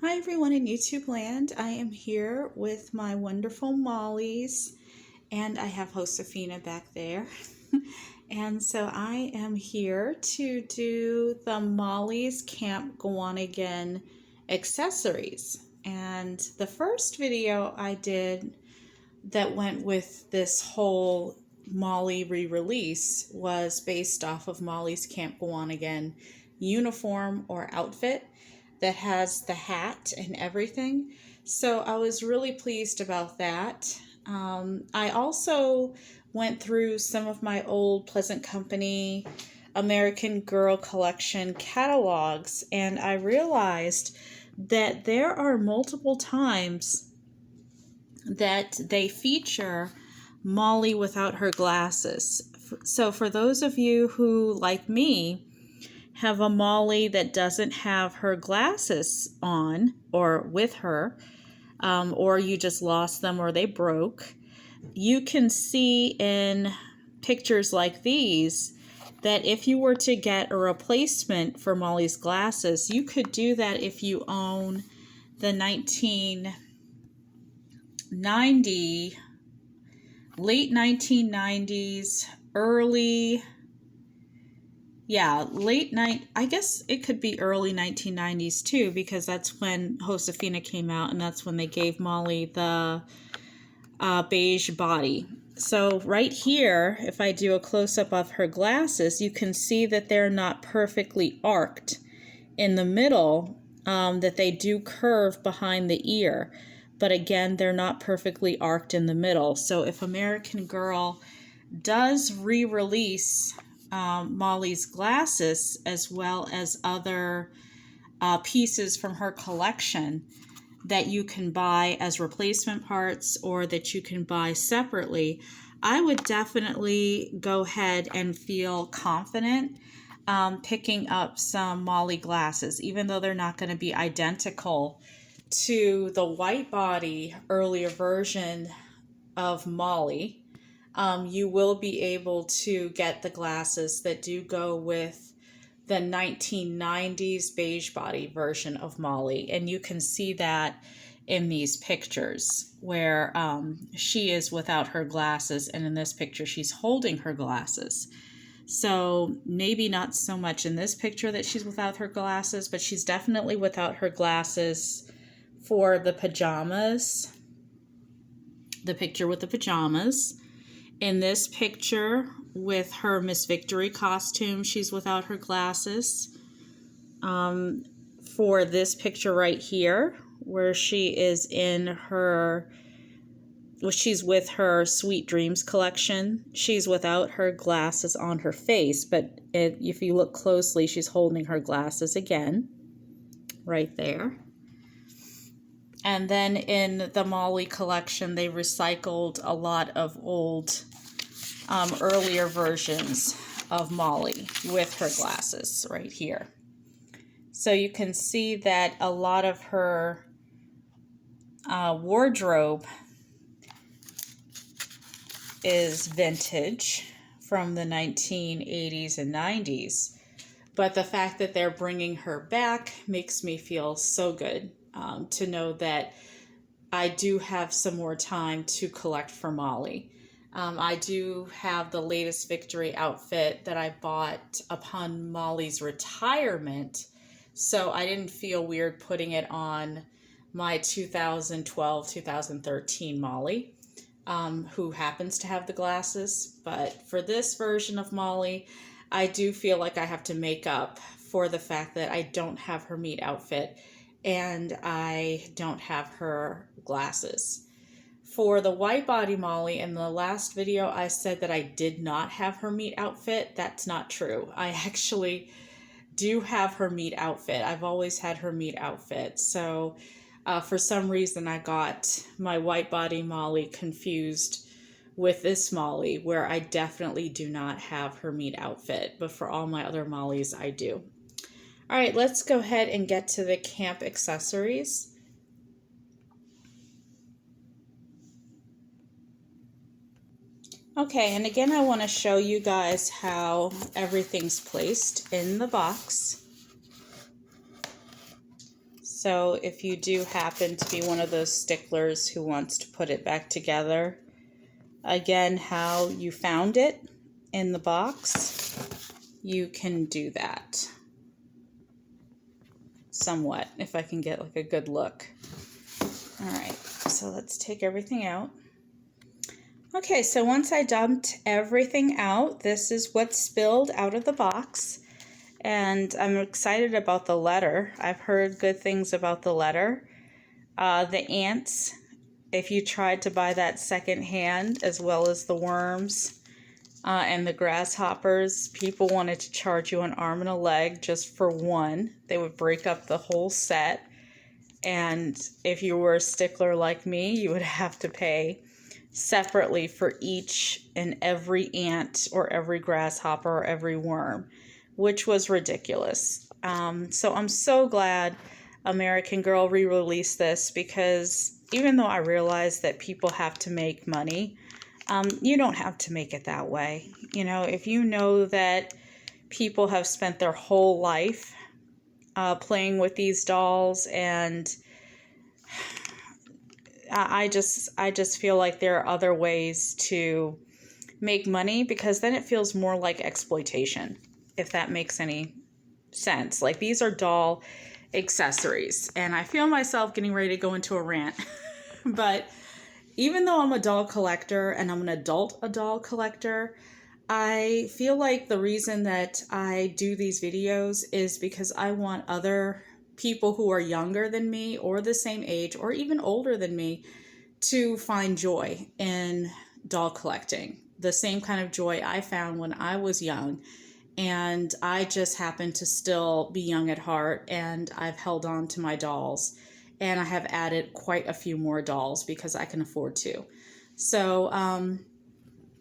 Hi everyone in YouTube land. I am here with my wonderful Mollies and I have Josefina back there. And so I am here to do the Mollies Camp Gowonagin accessories. And the first video I did that went with this whole Molly re-release was based off of Molly's Camp Gowonagin uniform or outfit that has the hat and everything. So I was really pleased about that. I also went through some of my old Pleasant Company American Girl collection catalogs, and I realized that there are multiple times that they feature Molly without her glasses. So for those of you who, like me, have a Molly that doesn't have her glasses on or with her, or you just lost them or they broke, you can see in pictures like these that if you were to get a replacement for Molly's glasses, you could do that if you own the 1990, late 1990s, I guess it could be early 1990s too, because that's when Josefina came out and that's when they gave Molly the beige body. So right here, if I do a close-up of her glasses, you can see that they're not perfectly arced in the middle, that they do curve behind the ear. But again, they're not perfectly arced in the middle. So if American Girl does re-release Molly's glasses as well as other pieces from her collection that you can buy as replacement parts or that you can buy separately, I would definitely go ahead and feel confident picking up some Molly glasses, even though they're not going to be identical to the white body earlier version of Molly. You will be able to get the glasses that do go with the 1990s beige body version of Molly. And you can see that in these pictures where she is without her glasses. And in this picture, she's holding her glasses. So maybe not so much in this picture that she's without her glasses, but she's definitely without her glasses for the pajamas, the picture with the pajamas. In this picture with her Miss Victory costume, she's without her glasses. For this picture right here, where she is in her, well, she's with her Sweet Dreams collection, she's without her glasses on her face, but if you look closely, she's holding her glasses again, right there. And then in the Molly collection, they recycled a lot of old, earlier versions of Molly with her glasses right here. So you can see that a lot of her wardrobe is vintage from the 1980s and 90s. But the fact that they're bringing her back makes me feel so good. To know that I do have some more time to collect for Molly. I do have the latest Victory outfit that I bought upon Molly's retirement, so I didn't feel weird putting it on my 2012-2013 Molly, who happens to have the glasses. But for this version of Molly, I do feel like I have to make up for the fact that I don't have her meet outfit and I don't have her glasses. For the white body Molly, in the last video I said that I did not have her meet outfit. That's not true. I actually do have her meet outfit. I've always had her meet outfit. So for some reason I got my white body Molly confused with this Molly, where I definitely do not have her meet outfit, but for all my other Mollys I do. All right, let's go ahead and get to the camp accessories. Okay, and again, I want to show you guys how everything's placed in the box. So if you do happen to be one of those sticklers who wants to put it back together, again, how you found it in the box, you can do that somewhat, if I can get like a good look. All right, so let's take everything out. Okay, so once I dumped everything out, this is what spilled out of the box. And I'm excited about the letter. I've heard good things about the letter. The ants, if you tried to buy that secondhand, as well as the worms and the grasshoppers, people wanted to charge you an arm and a leg just for one. They would break up the whole set. And if you were a stickler like me, you would have to pay separately for each and every ant or every grasshopper or every worm, which was ridiculous. So I'm so glad American Girl re-released this, because even though I realize that people have to make money, you don't have to make it that way. You know, if you know that people have spent their whole life playing with these dolls, and I just feel like there are other ways to make money, because then it feels more like exploitation, if that makes any sense. Like, these are doll accessories, and I feel myself getting ready to go into a rant. But even though I'm a doll collector and I'm an adult doll collector, I feel like the reason that I do these videos is because I want other people who are younger than me or the same age or even older than me to find joy in doll collecting. The same kind of joy I found when I was young. And I just happen to still be young at heart, and I've held on to my dolls, and I have added quite a few more dolls because I can afford to. So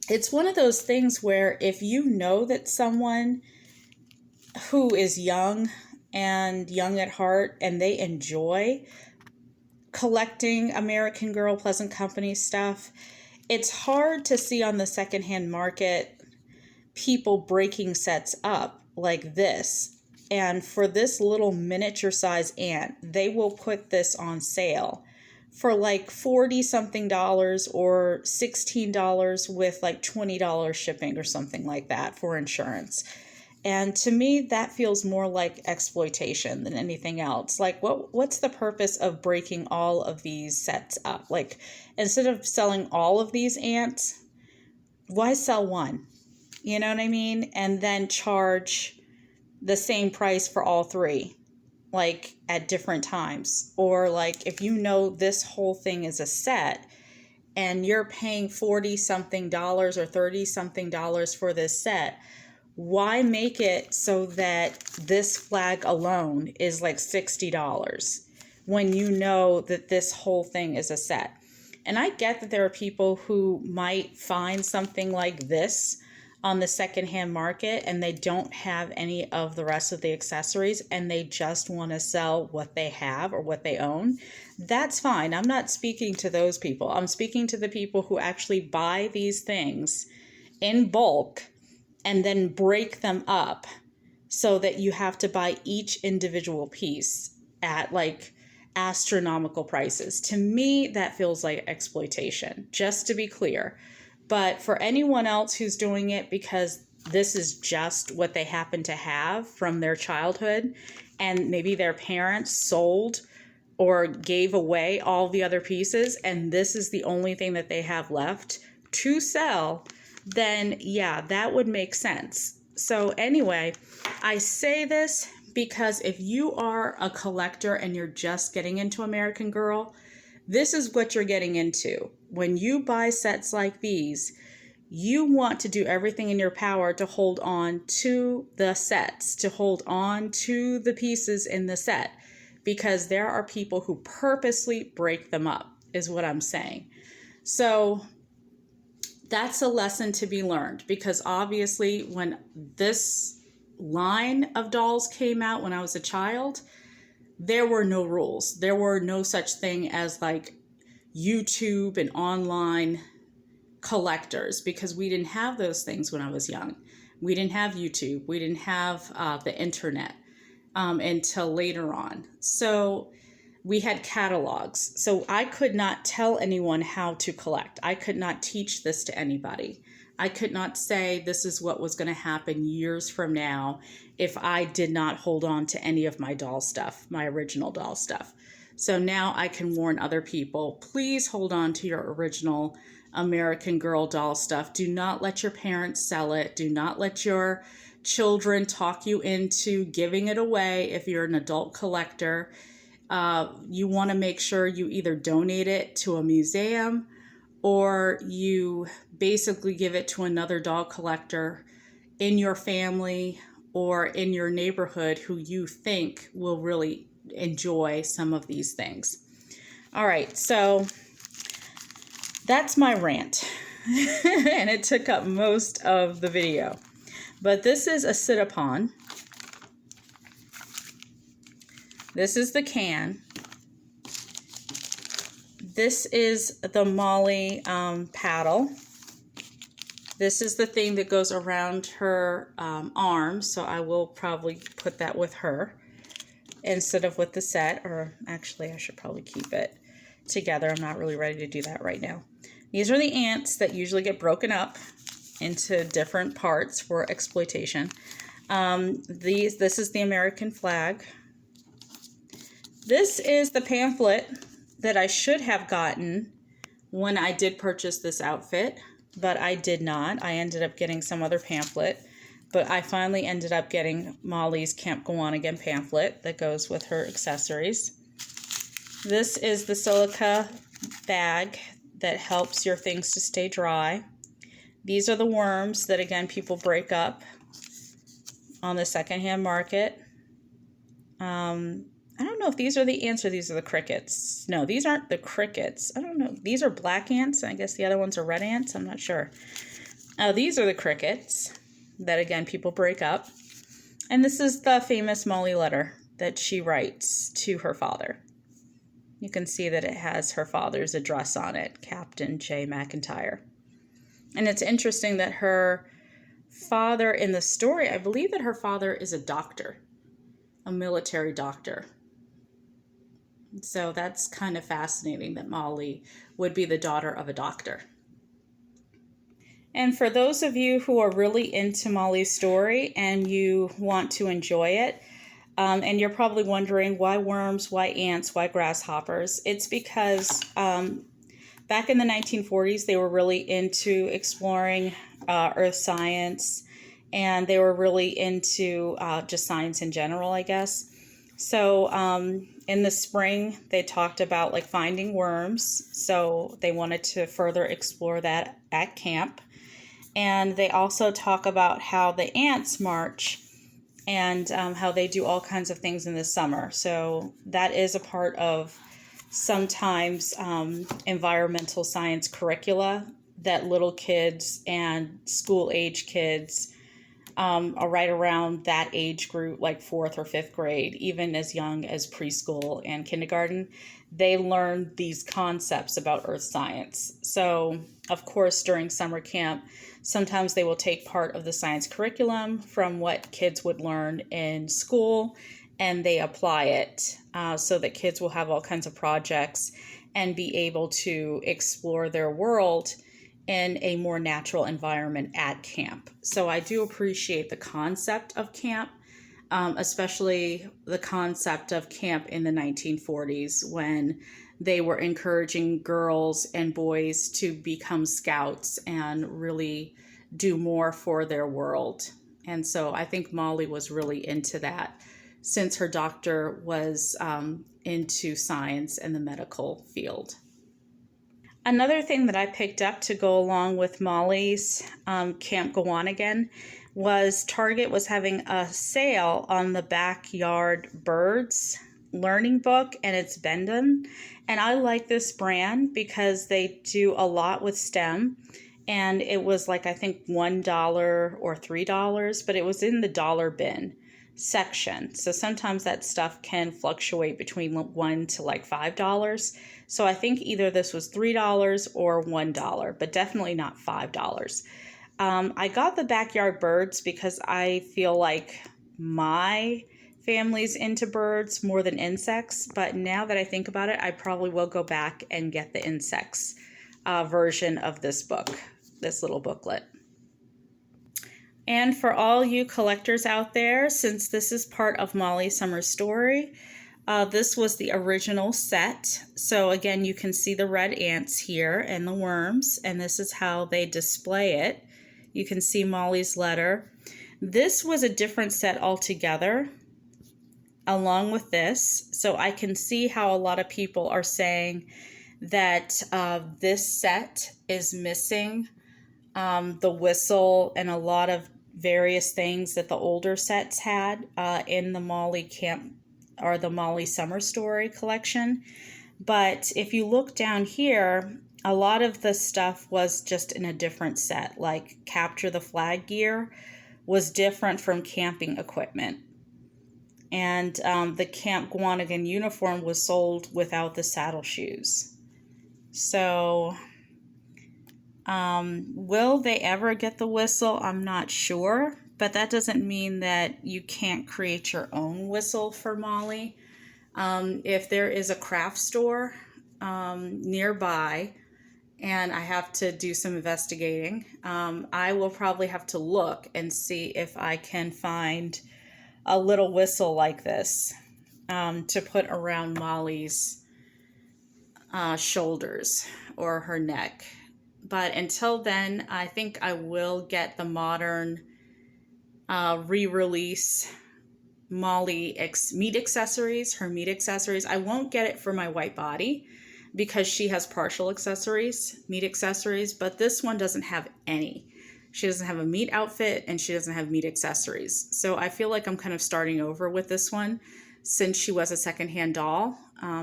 it's one of those things where if you know that someone who is young and young at heart and they enjoy collecting American Girl Pleasant Company stuff, it's hard to see on the secondhand market people breaking sets up like this. And for this little miniature size ant, they will put this on sale for like $40 something or $16 with like $20 shipping or something like that for insurance. And to me, that feels more like exploitation than anything else. Like, what's the purpose of breaking all of these sets up? Like, instead of selling all of these ants, why sell one? You know what I mean? And then charge the same price for all three, like at different times. Or like, if you know this whole thing is a set and you're paying $40 something or $30 something for this set, why make it so that this flag alone is like $60 when you know that this whole thing is a set? And I get that there are people who might find something like this on the secondhand market and they don't have any of the rest of the accessories and they just want to sell what they have or what they own. That's fine. I'm not speaking to those people. I'm speaking to the people who actually buy these things in bulk and then break them up so that you have to buy each individual piece at like astronomical prices. To me, that feels like exploitation, just to be clear. But for anyone else who's doing it because this is just what they happen to have from their childhood, and maybe their parents sold or gave away all the other pieces, and this is the only thing that they have left to sell, then yeah, that would make sense. So anyway, I say this because if you are a collector and you're just getting into American Girl, this is what you're getting into. When you buy sets like these, you want to do everything in your power to hold on to the sets, to hold on to the pieces in the set, because there are people who purposely break them up, is what I'm saying. So that's a lesson to be learned, because obviously when this line of dolls came out when I was a child, there were no rules. There were no such thing as like YouTube and online collectors, because we didn't have those things when I was young. We didn't have YouTube. We didn't have the internet until later on. So we had catalogs. So I could not tell anyone how to collect. I could not teach this to anybody. I could not say this is what was going to happen years from now if I did not hold on to any of my doll stuff, my original doll stuff. So now I can warn other people, please hold on to your original American Girl doll stuff. Do not let your parents sell it. Do not let your children talk you into giving it away if you're an adult collector. You want to make sure you either donate it to a museum or you basically give it to another doll collector in your family or in your neighborhood who you think will really enjoy some of these things. All right, so that's my rant. And it took up most of the video. But this is a sit-upon. This is the can. This is the Molly paddle. This is the thing that goes around her arm, so I will probably put that with her instead of with the set, or actually I should probably keep it together. I'm not really ready to do that right now. These are the ants that usually get broken up into different parts for exploitation. This is the American flag. This is the pamphlet that I should have gotten when I did purchase this outfit, but I did not. I ended up getting some other pamphlet, but I finally ended up getting Molly's Camp Gowonagin pamphlet that goes with her accessories. This is the silica bag that helps your things to stay dry. These are the worms that, again, people break up on the secondhand market. I don't know if these are the ants or these are the crickets. No, these aren't the crickets. I don't know. These are black ants. I guess the other ones are red ants. I'm not sure. These are the crickets that, again, people break up. And this is the famous Molly letter that she writes to her father. You can see that it has her father's address on it, Captain J. McIntyre. And it's interesting that her father in the story, I believe that her father is a doctor, a military doctor. So that's kind of fascinating that Molly would be the daughter of a doctor. And for those of you who are really into Molly's story and you want to enjoy it, and you're probably wondering why worms, why ants, why grasshoppers, it's because back in the 1940s, they were really into exploring earth science, and they were really into just science in general, I guess. So in the spring, they talked about like finding worms. So they wanted to further explore that at camp. And they also talk about how the ants march and how they do all kinds of things in the summer. So that is a part of sometimes environmental science curricula that little kids and school-age kids are right around that age group, like 4th or 5th grade, even as young as preschool and kindergarten, they learn these concepts about earth science. So, of course, during summer camp, sometimes they will take part of the science curriculum from what kids would learn in school, and they apply it so that kids will have all kinds of projects and be able to explore their world in a more natural environment at camp. So I do appreciate the concept of camp, especially the concept of camp in the 1940s when they were encouraging girls and boys to become scouts and really do more for their world. And so I think Molly was really into that since her doctor was into science and the medical field. Another thing that I picked up to go along with Molly's Camp Gowonagin was Target was having a sale on the Backyard Birds learning book, and it's Bendon. And I like this brand because they do a lot with STEM. And it was like, I think $1 or $3, but it was in the dollar bin section. So sometimes that stuff can fluctuate between $1 to like $5. So I think either this was $3 or $1, but definitely not $5. I got the Backyard Birds because I feel like my families into birds more than insects, but now that I think about it, I probably will go back and get the insects version of this book, this little booklet. And for all you collectors out there, since this is part of Molly's Summer Story, this was the original set. So again, you can see the red ants here and the worms, and this is how they display it. You can see Molly's letter. This was a different set altogether along with this. So I can see how a lot of people are saying that this set is missing the whistle and a lot of various things that the older sets had in the Molly Camp or the Molly Summer Story collection. But if you look down here, a lot of the stuff was just in a different set, like Capture the Flag gear was different from camping equipment. And the Camp Gowonagin uniform was sold without the saddle shoes. So will they ever get the whistle? I'm not sure, but that doesn't mean that you can't create your own whistle for Molly. If there is a craft store nearby, and I have to do some investigating, I will probably have to look and see if I can find a little whistle like this to put around Molly's shoulders or her neck. But until then, I think I will get the modern re-release Molly meat accessories, her meat accessories. I won't get it for my white body because she has partial accessories, meat accessories, but this one doesn't have any. She doesn't have a meat outfit and she doesn't have meat accessories. So I feel like I'm kind of starting over with this one since she was a secondhand doll.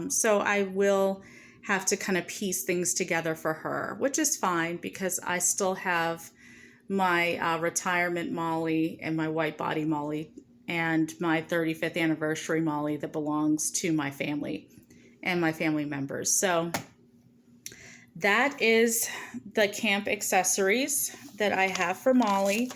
So I will have to kind of piece things together for her, which is fine because I still have my retirement Molly and my white body Molly and my 35th anniversary Molly that belongs to my family and my family members. So that is the camp accessories that I have for Molly.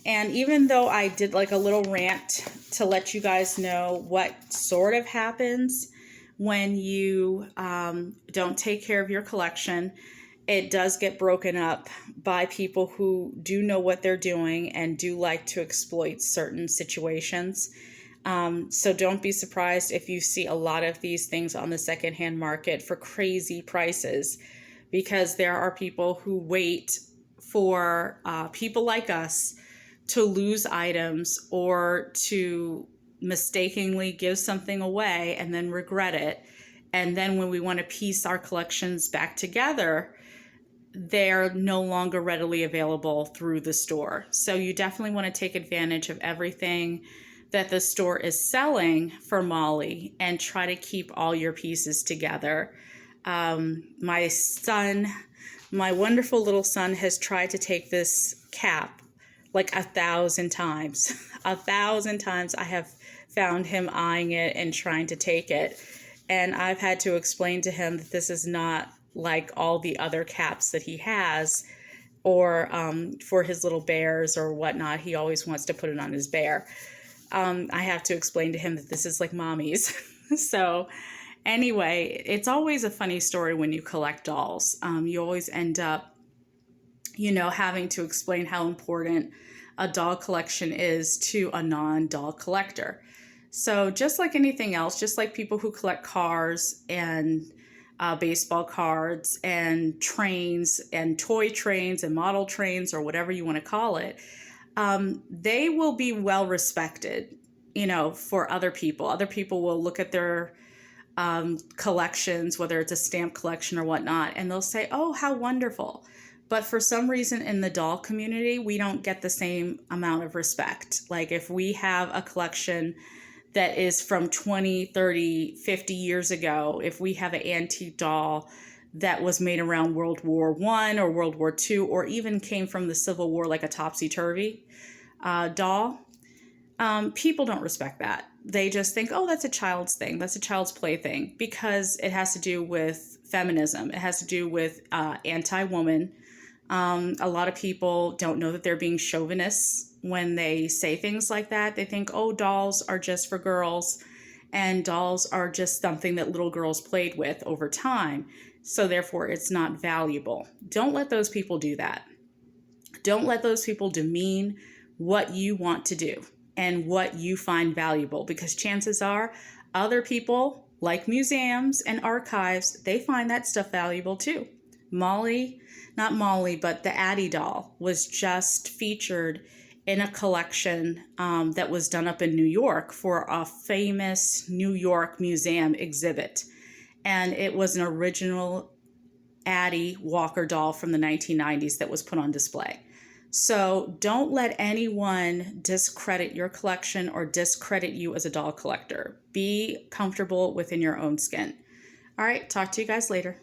And even though I did like a little rant to let you guys know what sort of happens when you don't take care of your collection, it does get broken up by people who do know what they're doing and do like to exploit certain situations. So don't be surprised if you see a lot of these things on the secondhand market for crazy prices, because there are people who wait for people like us to lose items or to mistakenly give something away and then regret it. And then when we want to piece our collections back together, they're no longer readily available through the store. So you definitely want to take advantage of everything that the store is selling for Molly and try to keep all your pieces together. My son, my wonderful little son, has tried to take this cap like 1,000 times. 1,000 times I have found him eyeing it and trying to take it. And I've had to explain to him that this is not like all the other caps that he has, or for his little bears or whatnot. He always wants to put it on his bear. I have to explain to him that this is like mommy's. So anyway, it's always a funny story when you collect dolls. You always end up, having to explain how important a doll collection is to a non-doll collector. So just like anything else, just like people who collect cars and baseball cards and trains and toy trains and model trains or whatever you want to call it, they will be well respected, for other people. Other people will look at their collections, whether it's a stamp collection or whatnot, and they'll say, oh, how wonderful. But for some reason in the doll community, we don't get the same amount of respect. Like if we have a collection that is from 20, 30, 50 years ago, if we have an antique doll that was made around World War I or World War II, or even came from the Civil War, like a topsy-turvy doll, people don't respect that. They just think, oh, that's a child's thing. That's a child's play thing, because it has to do with feminism. It has to do with anti-woman A lot of people don't know that they're being chauvinists when they say things like that. They think, oh, dolls are just for girls, and dolls are just something that little girls played with over time, so therefore it's not valuable. Don't let those people do that. Don't let those people demean what you want to do and what you find valuable, because chances are other people, like museums and archives, they find that stuff valuable too. Not Molly, but the Addie doll was just featured in a collection that was done up in New York for a famous New York museum exhibit. And it was an original Addie Walker doll from the 1990s that was put on display. So don't let anyone discredit your collection or discredit you as a doll collector. Be comfortable within your own skin. All right, talk to you guys later.